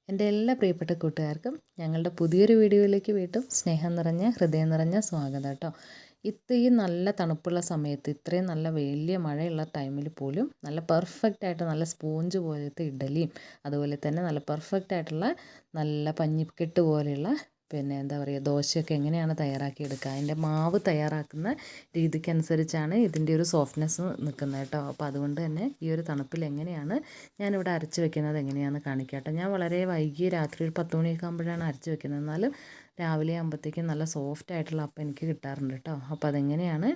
എൻ്റെ എല്ലാ പ്രിയപ്പെട്ട കൂട്ടുകാർക്കും ഞങ്ങളുടെ പുതിയൊരു വീഡിയോയിലേക്ക് വീണ്ടും സ്നേഹം നിറഞ്ഞ ഹൃദയം നിറഞ്ഞ സ്വാഗതം കേട്ടോ. ഇത്രയും നല്ല തണുപ്പുള്ള സമയത്ത് ഇത്രയും നല്ല വലിയ മഴയുള്ള ടൈമിൽ പോലും നല്ല പെർഫെക്റ്റ് ആയിട്ട് നല്ല സ്പോഞ്ച് പോലത്തെ ഇഡ്ഡലിയും അതുപോലെ തന്നെ നല്ല പെർഫെക്റ്റ് ആയിട്ടുള്ള നല്ല പഞ്ഞിക്കെട്ട് പോലെയുള്ള എന്താ പറയുക ദോശയൊക്കെ എങ്ങനെയാണ് തയ്യാറാക്കിയെടുക്കുക, അതിൻ്റെ മാവ് തയ്യാറാക്കുന്ന രീതിക്കനുസരിച്ചാണ് ഇതിൻ്റെ ഒരു സോഫ്റ്റ്നെസ് നിൽക്കുന്നത് കേട്ടോ. അപ്പോൾ അതുകൊണ്ട് തന്നെ ഈ ഒരു തണുപ്പിൽ എങ്ങനെയാണ് ഞാനിവിടെ അരച്ച് വെക്കുന്നത് എങ്ങനെയാണെന്ന് കാണിക്കാം കേട്ടോ. ഞാൻ വളരെ വൈകി രാത്രി ഒരു 10 മണിയൊക്കെ ആകുമ്പോഴാണ് അരച്ച് വെക്കുന്നത്, എന്നാലും രാവിലെ ആകുമ്പോഴത്തേക്കും നല്ല സോഫ്റ്റ് ആയിട്ടുള്ള അപ്പം എനിക്ക് കിട്ടാറുണ്ട് കേട്ടോ. അപ്പോൾ അതെങ്ങനെയാണ്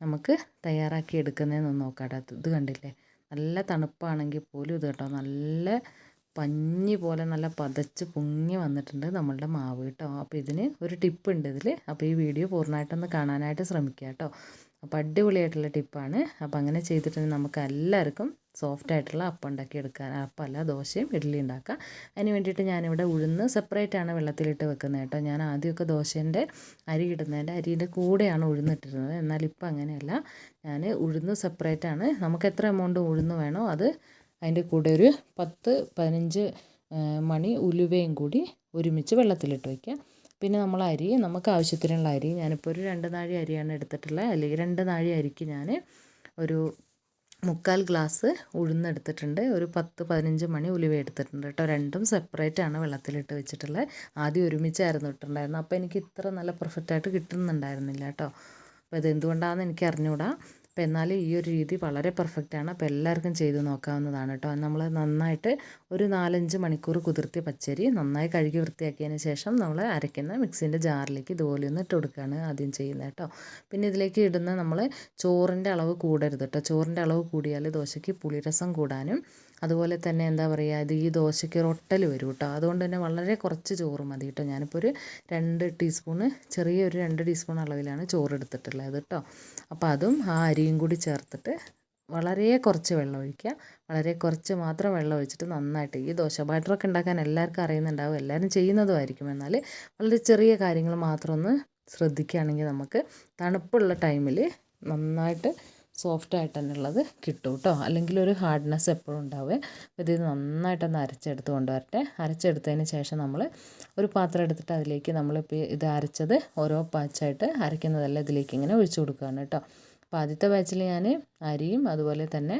നമുക്ക് തയ്യാറാക്കി എടുക്കുന്നതെന്ന് നോക്കാം കേട്ടോ. ഇത് കണ്ടില്ലേ, നല്ല തണുപ്പാണെങ്കിൽ പോലും ഇത് കേട്ടോ നല്ല പഞ്ഞി പോലെ നല്ല പതച്ച് പൊങ്ങി വന്നിട്ടുണ്ട് നമ്മളുടെ മാവ് കേട്ടോ. അപ്പോൾ ഇതിന് ഒരു ടിപ്പ് ഉണ്ട് ഇതിൽ. അപ്പോൾ ഈ വീഡിയോ പൂർണ്ണമായിട്ടൊന്ന് കാണാനായിട്ട് ശ്രമിക്കുക കേട്ടോ. അപ്പോൾ അടിപൊളിയായിട്ടുള്ള ടിപ്പാണ്. അപ്പോൾ അങ്ങനെ ചെയ്തിട്ടുണ്ടെങ്കിൽ നമുക്ക് എല്ലാവർക്കും സോഫ്റ്റ് ആയിട്ടുള്ള അപ്പം ഉണ്ടാക്കി എടുക്കാൻ, അപ്പമല്ല ദോശയും ഇഡ്ഡലി ഉണ്ടാക്കാം. അതിന് വേണ്ടിയിട്ട് ഞാനിവിടെ ഉഴുന്ന് സെപ്പറേറ്റാണ് വെള്ളത്തിലിട്ട് വെക്കുന്നത് കേട്ടോ. ഞാൻ ആദ്യമൊക്കെ ദോശേൻ്റെ അരി ഇടുന്നതിൻ്റെ അരിയുടെ കൂടെയാണ് ഉഴുന്നിട്ടിരുന്നത്, എന്നാൽ ഇപ്പം അങ്ങനെയല്ല. ഞാൻ ഉഴുന്ന് സെപ്പറേറ്റാണ്, നമുക്ക് എത്ര എമൗണ്ട് ഉഴുന്ന് വേണോ അത് അതിൻ്റെ കൂടെ ഒരു 10-15 മണി ഉലുവയും കൂടി ഒരുമിച്ച് വെള്ളത്തിലിട്ട് വയ്ക്കുക. പിന്നെ നമ്മൾ അരി, നമുക്ക് ആവശ്യത്തിനുള്ള അരി, ഞാനിപ്പോൾ ഒരു 2 നാഴി അരിയാണ് എടുത്തിട്ടുള്ളത്. അല്ലെങ്കിൽ 2 നാഴി അരിക്ക് ഞാൻ ഒരു 3/4 ഗ്ലാസ് ഉഴുന്നെടുത്തിട്ടുണ്ട്, ഒരു 10-15 മണി ഉലുവ എടുത്തിട്ടുണ്ട് കേട്ടോ. രണ്ടും സെപ്പറേറ്റാണ് വെള്ളത്തിലിട്ട് വെച്ചിട്ടുള്ളത്. ആദ്യം ഒരുമിച്ചായിരുന്നു ഇട്ടിട്ടുണ്ടായിരുന്നത്, അപ്പോൾ എനിക്ക് ഇത്ര നല്ല പെർഫെക്റ്റായിട്ട് കിട്ടുന്നുണ്ടായിരുന്നില്ല കേട്ടോ. അപ്പോൾ ഇത് എന്തുകൊണ്ടാണെന്ന് എനിക്ക് അറിഞ്ഞുകൂടാ. അപ്പോൾ എന്നാലും ഈ ഒരു രീതി വളരെ പെർഫെക്റ്റാണ്. അപ്പോൾ എല്ലാവർക്കും ചെയ്ത് നോക്കാവുന്നതാണ് കേട്ടോ. നമ്മൾ നന്നായിട്ട് ഒരു 4-5 മണിക്കൂർ കുതിർത്തിയ പച്ചരി നന്നായി കഴുകി വൃത്തിയാക്കിയതിന് ശേഷം നമ്മൾ അരയ്ക്കുന്ന മിക്സിൻ്റെ ജാറിലേക്ക് ഇതുപോലെ ഒന്ന് ഇട്ട് കൊടുക്കുകയാണ് ആദ്യം ചെയ്യുന്നത് കേട്ടോ. പിന്നെ ഇതിലേക്ക് ഇടുന്ന നമ്മൾ ചോറിൻ്റെ അളവ് കൂടരുത് കേട്ടോ. ചോറിൻ്റെ അളവ് കൂടിയാൽ ദോശയ്ക്ക് പുളിരസം കൂടാനും അതുപോലെ തന്നെ എന്താ പറയുക, ഇത് ഈ ദോശയ്ക്ക് ഒട്ടൽ വരും കേട്ടോ. അതുകൊണ്ട് തന്നെ വളരെ കുറച്ച് ചോറ് മതി കേട്ടോ. ഞാനിപ്പോൾ ഒരു 2 ടീസ്പൂണ്, ചെറിയൊരു 2 ടീസ്പൂൺ അളവിലാണ് ചോറ് എടുത്തിട്ടുള്ളത് കേട്ടോ. അപ്പോൾ അതും ആ അരിയും കൂടി ചേർത്തിട്ട് വളരെ കുറച്ച് വെള്ളം ഒഴിക്കുക. വളരെ കുറച്ച് മാത്രം വെള്ളം ഒഴിച്ചിട്ട് നന്നായിട്ട്, ഈ ദോശ ബാറ്ററൊക്കെ ഉണ്ടാക്കാൻ എല്ലാവർക്കും അറിയുന്നുണ്ടാവും, എല്ലാവരും ചെയ്യുന്നതുമായിരിക്കും. എന്നാൽ വളരെ ചെറിയ കാര്യങ്ങൾ മാത്രം ഒന്ന് ശ്രദ്ധിക്കുകയാണെങ്കിൽ നമുക്ക് തണുപ്പുള്ള ടൈമിൽ നന്നായിട്ട് സോഫ്റ്റായിട്ട് തന്നെ ഉള്ളത് കിട്ടും കേട്ടോ. അല്ലെങ്കിൽ ഒരു ഹാർഡ്നെസ് എപ്പോഴും ഉണ്ടാവുക. അപ്പോൾ ഇത് നന്നായിട്ടൊന്ന് അരച്ചെടുത്ത് കൊണ്ടുവരട്ടെ. അരച്ചെടുത്തതിന് ശേഷം നമ്മൾ ഒരു പാത്രം എടുത്തിട്ട് അതിലേക്ക് നമ്മളിപ്പോൾ ഇത് അരച്ചത് ഓരോ ബാച്ചായിട്ട് അരയ്ക്കുന്നതെല്ലാം ഇതിലേക്ക് ഇങ്ങനെ ഒഴിച്ചു കൊടുക്കുകയാണ് കേട്ടോ. അപ്പോൾ ആദ്യത്തെ ബാച്ചിൽ ഞാൻ അരിയും അതുപോലെ തന്നെ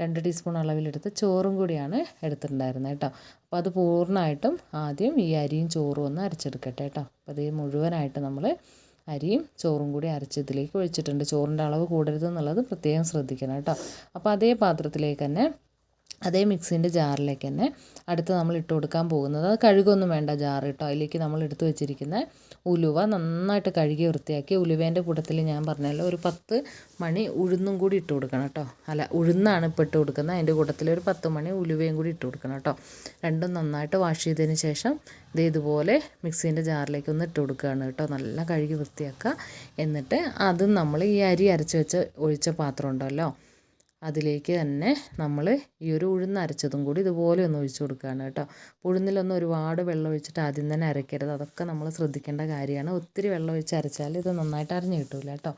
2 ടീസ്പൂൺ അളവിലെടുത്ത് ചോറും കൂടിയാണ് എടുത്തിട്ടുണ്ടായിരുന്നത് കേട്ടോ. അപ്പോൾ അത് പൂർണ്ണമായിട്ടും ആദ്യം ഈ അരിയും ചോറും ഒന്ന് അരച്ചെടുക്കട്ടെ കേട്ടോ. അപ്പോൾ അത് മുഴുവനായിട്ട് നമ്മൾ അരിയും ചോറും കൂടി അരച്ച് ഇതിലേക്ക് ഒഴിച്ചിട്ടുണ്ട്. ചോറിൻ്റെ അളവ് കൂടരുതെന്നുള്ളത് പ്രത്യേകം ശ്രദ്ധിക്കണം കേട്ടോ. അപ്പോൾ അതേ പാത്രത്തിലേക്ക് തന്നെ, അതേ മിക്സിൻ്റെ ജാറിലേക്ക് തന്നെ അടുത്ത് നമ്മൾ ഇട്ട് കൊടുക്കാൻ പോകുന്നത്, അത് കഴുകൊന്നും വേണ്ട ജാർ കേട്ടോ. അതിലേക്ക് നമ്മൾ എടുത്ത് വെച്ചിരിക്കുന്ന ഉലുവ നന്നായിട്ട് കഴുകി വൃത്തിയാക്കി, ഉലുവേൻ്റെ കൂട്ടത്തിൽ ഞാൻ പറഞ്ഞല്ലോ ഒരു 10 മണി ഉഴുന്നും കൂടി ഇട്ട് കൊടുക്കണം കേട്ടോ. അല്ല, ഉഴുന്നാണ് ഇപ്പോൾ ഇട്ട് കൊടുക്കുന്നത്, അതിൻ്റെ കൂട്ടത്തിൽ ഒരു 10 മണി ഉലുവയും കൂടി ഇട്ട് കൊടുക്കണം കേട്ടോ. രണ്ടും നന്നായിട്ട് വാഷ് ചെയ്തതിന് ശേഷം ഇതുപോലെ മിക്സീൻ്റെ ജാറിലേക്ക് ഒന്ന് ഇട്ട് കൊടുക്കുകയാണ് കേട്ടോ. നല്ല കഴുകി വൃത്തിയാക്കുക. എന്നിട്ട് അതും നമ്മൾ ഈ അരി അരച്ച് വെച്ച് ഒഴിച്ച പാത്രം ഉണ്ടല്ലോ, അതിലേക്ക് തന്നെ നമ്മൾ ഈ ഒരു ഉഴുന്ന് അരച്ചതും കൂടി ഇതുപോലെ ഒന്ന് ഒഴിച്ചു കൊടുക്കുകയാണ് കേട്ടോ. ഉഴുന്നിലൊന്നും ഒരുപാട് വെള്ളം ഒഴിച്ചിട്ട് ആദ്യം തന്നെ അരയ്ക്കരുത്, അതൊക്കെ നമ്മൾ ശ്രദ്ധിക്കേണ്ട കാര്യമാണ്. ഒത്തിരി വെള്ളം ഒഴിച്ച് അരച്ചാൽ ഇത് നന്നായിട്ട് അരഞ്ഞു കിട്ടില്ല കേട്ടോ.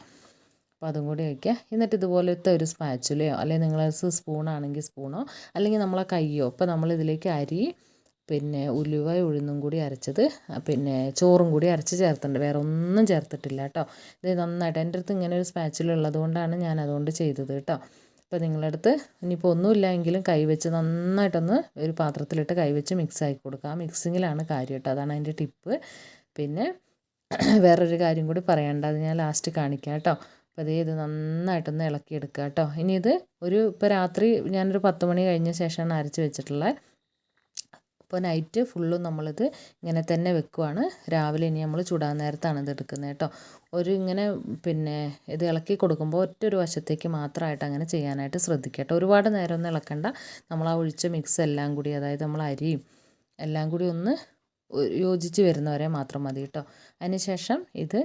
അപ്പോൾ അതും കൂടി വയ്ക്കുക. എന്നിട്ട് ഇതുപോലത്തെ ഒരു സ്പാച്ചുലയോ അല്ലെങ്കിൽ നിങ്ങൾ സ്പൂണാണെങ്കിൽ സ്പൂണോ അല്ലെങ്കിൽ നമ്മളെ കയ്യോ, ഇപ്പോൾ നമ്മളിതിലേക്ക് അരി ഉലുവ ഉഴുന്നും കൂടി അരച്ചത് ചോറും കൂടി അരച്ച് ചേർത്തിട്ടുണ്ട്, വേറെ ഒന്നും ചേർത്തിട്ടില്ല കേട്ടോ. ഇത് നന്നായിട്ട്, എൻ്റെ അടുത്ത് ഇങ്ങനെ ഒരു സ്പാച്ചുല ഉള്ളത് കൊണ്ടാണ് ഞാൻ അതുകൊണ്ട് ചെയ്തത് കേട്ടോ. അപ്പോൾ നിങ്ങളുടെ അടുത്ത് ഇനിയിപ്പോൾ ഒന്നുമില്ല എങ്കിലും കൈവച്ച് നന്നായിട്ടൊന്ന് ഒരു പാത്രത്തിലിട്ട് കൈവച്ച് മിക്സ് ആക്കി കൊടുക്കുക. ആ മിക്സിങ്ങിലാണ് കാര്യം കേട്ടോ, അതാണ് അതിൻ്റെ ടിപ്പ്. പിന്നെ വേറൊരു കാര്യം കൂടി പറയേണ്ട, അത് ഞാൻ ലാസ്റ്റ് കാണിക്കാം കേട്ടോ. അപ്പോൾ ഇത് നന്നായിട്ടൊന്ന് ഇളക്കിയെടുക്കുക കേട്ടോ. ഇനി ഇത് ഇപ്പോൾ രാത്രി ഞാനൊരു 10 മണി കഴിഞ്ഞ ശേഷമാണ് അരച്ച് വെച്ചിട്ടുള്ളത്. അപ്പോൾ നൈറ്റ് ഫുള്ളും നമ്മളിത് ഇങ്ങനെ തന്നെ വെക്കുവാണ്. രാവിലെ ഇനി നമ്മൾ ചുടാൻ നേരത്താണ് ഇത് എടുക്കുന്നത് കേട്ടോ. ഇങ്ങനെ ഇത് ഇളക്കി കൊടുക്കുമ്പോൾ ഒരു വശത്തേക്ക് മാത്രമായിട്ട് അങ്ങനെ ചെയ്യാനായിട്ട് ശ്രദ്ധിക്കുക കേട്ടോ. ഒരുപാട് നേരമൊന്നും ഇളക്കണ്ട. നമ്മൾ ആ ഒഴിച്ച മിക്സ് എല്ലാം കൂടി, അതായത് നമ്മൾ അരിയും എല്ലാം കൂടി ഒന്ന് യോജിച്ച് വരുന്നവരെ മാത്രം മതി കേട്ടോ. അതിനുശേഷം ഇത്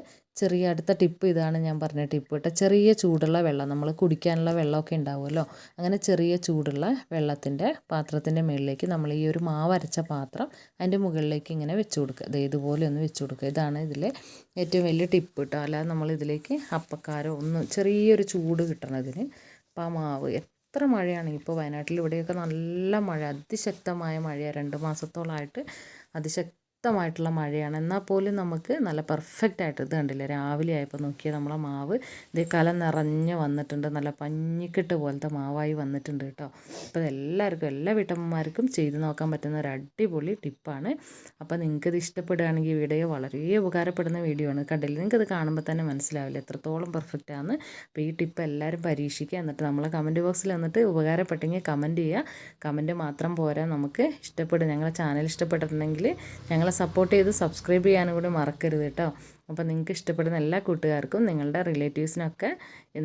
അടുത്ത ടിപ്പ് ഇതാണ്, ഞാൻ പറഞ്ഞ ടിപ്പ് കേട്ടോ. ചെറിയ ചൂടുള്ള വെള്ളം, നമ്മൾ കുടിക്കാനുള്ള വെള്ളമൊക്കെ ഉണ്ടാവുമല്ലോ, അങ്ങനെ ചെറിയ ചൂടുള്ള വെള്ളത്തിൻ്റെ പാത്രത്തിൻ്റെ മുകളിലേക്ക് നമ്മൾ ഈ ഒരു മാവ് അരച്ച പാത്രം അതിൻ്റെ മുകളിലേക്ക് ഇങ്ങനെ വെച്ച് കൊടുക്കുക. ഇതുപോലെ ഒന്ന് വെച്ച് കൊടുക്കുക. ഇതാണ് ഇതിലെ ഏറ്റവും വലിയ ടിപ്പ് കേട്ടോ. അല്ലാതെ നമ്മൾ ഇതിലേക്ക് അപ്പക്കാരോ ചെറിയൊരു ചൂട് കിട്ടണതിന്. അപ്പോൾ ആ മാവ് എത്ര മഴയാണ് ഇപ്പോൾ വയനാട്ടിൽ ഇവിടെയൊക്കെ നല്ല മഴ, അതിശക്തമായ മഴയാണ്. 2 മാസത്തോളമായിട്ട് അതിശക്തമായിട്ടുള്ള മഴയാണ്. എന്നാൽ പോലും നമുക്ക് നല്ല പെർഫെക്റ്റ് ആയിട്ട് ഇത് കണ്ടില്ലേ, രാവിലെ ആയപ്പോൾ നോക്കിയാൽ നമ്മളെ മാവ് ഇതേ കലം നിറഞ്ഞ് വന്നിട്ടുണ്ട്. നല്ല പഞ്ഞിക്കെട്ട് പോലത്തെ മാവായി വന്നിട്ടുണ്ട് കേട്ടോ. അപ്പോൾ എല്ലാവർക്കും, എല്ലാ വീട്ടമ്മമാർക്കും ചെയ്ത് നോക്കാൻ പറ്റുന്ന ഒരു അടിപൊളി ടിപ്പാണ്. അപ്പോൾ നിങ്ങൾക്കിത് ഇഷ്ടപ്പെടുകയാണെങ്കിൽ വീഡിയോ വളരെ ഉപകാരപ്പെടുന്ന വീഡിയോ ആണ്. കണ്ടില്ലേ, നിങ്ങൾക്കത് കാണുമ്പോൾ തന്നെ മനസ്സിലാവില്ല എത്രത്തോളം പെർഫെക്റ്റ് ആണ്. അപ്പോൾ ഈ ടിപ്പ് എല്ലാവരും പരീക്ഷിക്കുക. എന്നിട്ട് നമ്മളെ കമൻറ്റ് ബോക്സിൽ വന്നിട്ട് ഉപകാരപ്പെട്ടെങ്കിൽ കമൻറ്റ് ചെയ്യുക. കമൻറ്റ് മാത്രം പോരാ, നമുക്ക് ഇഷ്ടപ്പെടും, ഞങ്ങളെ ചാനൽ ഇഷ്ടപ്പെട്ടിട്ടുണ്ടെങ്കിൽ ഞങ്ങളെ സപ്പോർട്ട് ചെയ്ത് സബ്സ്ക്രൈബ് ചെയ്യാനും കൂടി മറക്കരുത് കേട്ടോ. അപ്പോൾ നിങ്ങൾക്ക് ഇഷ്ടപ്പെടുന്ന എല്ലാ കൂട്ടുകാർക്കും, നിങ്ങളുടെ റിലേറ്റീവ്സിനൊക്കെ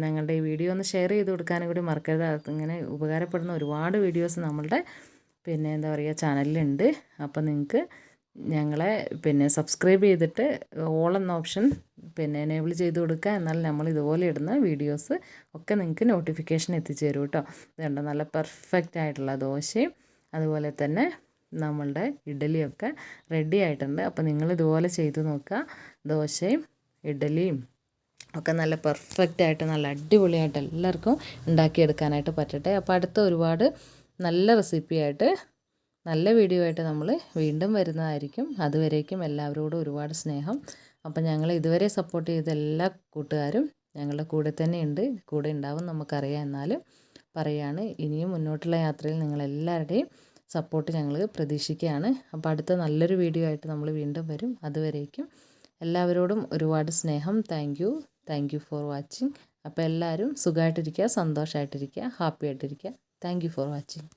ഞങ്ങളുടെ ഈ വീഡിയോ ഒന്ന് ഷെയർ ചെയ്ത് കൊടുക്കാനും കൂടി മറക്കരുത്. അതിങ്ങനെ ഉപകാരപ്പെടുന്ന ഒരുപാട് വീഡിയോസ് നമ്മളുടെ എന്താ പറയുക ചാനലിലുണ്ട്. അപ്പോൾ നിങ്ങൾക്ക് ഞങ്ങളെ സബ്സ്ക്രൈബ് ചെയ്തിട്ട് ഓൾ എന്ന ഓപ്ഷൻ എനേബിൾ ചെയ്ത് കൊടുക്കുക. എന്നാൽ നമ്മൾ ഇതുപോലെ ഇടുന്ന വീഡിയോസ് ഒക്കെ നിങ്ങൾക്ക് നോട്ടിഫിക്കേഷൻ എത്തിച്ചേരും കേട്ടോ. ഇതുണ്ട് നല്ല പെർഫെക്റ്റ് ആയിട്ടുള്ള ദോശയും അതുപോലെ തന്നെ നമ്മളുടെ ഇഡ്ഡലിയൊക്കെ റെഡി ആയിട്ടുണ്ട്. അപ്പോൾ നിങ്ങൾ ഇതുപോലെ ചെയ്ത് നോക്കുക. ദോശയും ഇഡ്ഡലിയും ഒക്കെ നല്ല പെർഫെക്റ്റ് ആയിട്ട് നല്ല അടിപൊളിയായിട്ട് എല്ലാവർക്കും ഉണ്ടാക്കിയെടുക്കാനായിട്ട് പറ്റട്ടെ. അപ്പോൾ അടുത്ത ഒരുപാട് നല്ല റെസിപ്പിയായിട്ട് നല്ല വീഡിയോ ആയിട്ട് നമ്മൾ വീണ്ടും വരുന്നതായിരിക്കും. അതുവരേക്കും എല്ലാവരോടും ഒരുപാട് സ്നേഹം. അപ്പം ഞങ്ങൾ ഇതുവരെ സപ്പോർട്ട് ചെയ്ത എല്ലാ കൂട്ടുകാരും ഞങ്ങളുടെ കൂടെ തന്നെ ഉണ്ട്, കൂടെ ഉണ്ടാവും നമുക്കറിയാം. എന്നാലും പറയുകയാണ്, ഇനിയും മുന്നോട്ടുള്ള യാത്രയിൽ നിങ്ങളെല്ലാവരുടെയും സപ്പോർട്ട് ഞങ്ങൾ പ്രതീക്ഷിക്കുകയാണ്. അപ്പോൾ അടുത്ത നല്ലൊരു വീഡിയോ ആയിട്ട് നമ്മൾ വീണ്ടും വരും. അതുവരേക്കും എല്ലാവരോടും ഒരുപാട് സ്നേഹം. Thank you for watching. അപ്പോൾ എല്ലാവരും സുഖമായിട്ടിരിക്കുക, സന്തോഷമായിട്ടിരിക്കുക, ഹാപ്പി ആയിട്ടിരിക്കുക. Thank you for watching.